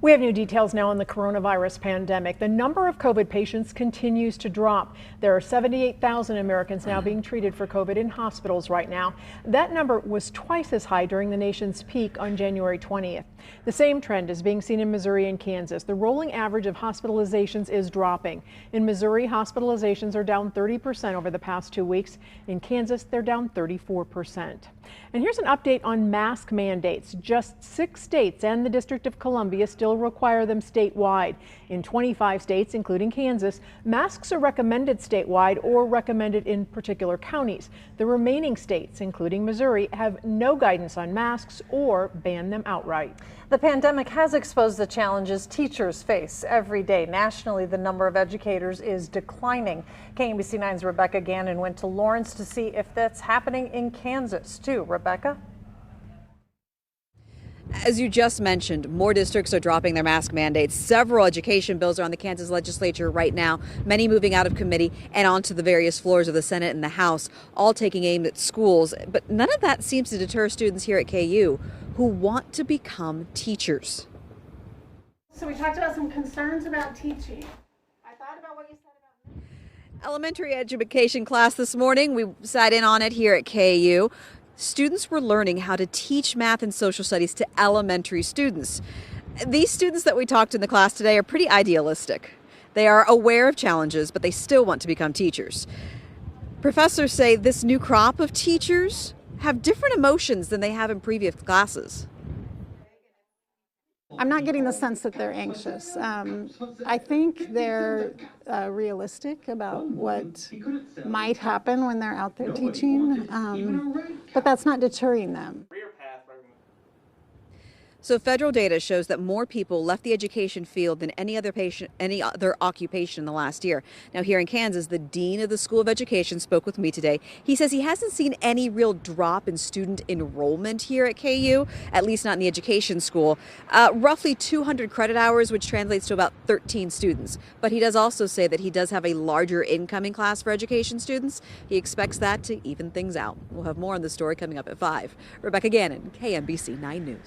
We have new details now on the coronavirus pandemic. The number of COVID patients continues to drop. There are 78,000 Americans now being treated for COVID in hospitals right now. That number was twice as high during the nation's peak on January 20th. The same trend is being seen in Missouri and Kansas. The rolling average of hospitalizations is dropping. In Missouri, hospitalizations are down 30% over the past 2 weeks. In Kansas, they're down 34%. And here's an update on mask mandates. Just 6 states and the District of Columbia still require them statewide. In 25 states, including Kansas, masks are recommended statewide or recommended in particular counties. The remaining states, including Missouri, have no guidance on masks or ban them outright. The pandemic has exposed the challenges teachers face every day. Nationally, the number of educators is declining. KMBC 9's Rebecca Gannon went to Lawrence to see if that's happening in Kansas too. Rebecca? As you just mentioned, more districts are dropping their mask mandates. Several education bills are on the Kansas legislature right now, many moving out of committee and onto the various floors of the Senate and the House, all taking aim at schools. But none of that seems to deter students here at KU who want to become teachers. So we talked about some concerns about teaching. I thought about what you said about Elementary education class this morning. We sat in on it here at KU. Students were learning how to teach math and social studies to elementary students. These students that we talked to in the class today are pretty idealistic. They are aware of challenges, but they still want to become teachers. Professors say this new crop of teachers have different emotions than they have in previous classes. I'm not getting the sense that they're anxious. I think they're realistic about what might happen when they're out there teaching, but that's not deterring them. So federal data shows that more people left the education field than any other occupation in the last year. Now here in Kansas, the dean of the School of Education spoke with me today. He says he hasn't seen any real drop in student enrollment here at KU, at least not in the education school. Roughly 200 credit hours, which translates to about 13 students. But he does also say that he does have a larger incoming class for education students. He expects that to even things out. We'll have more on the story coming up at 5. Rebecca Gannon, KMBC 9 News.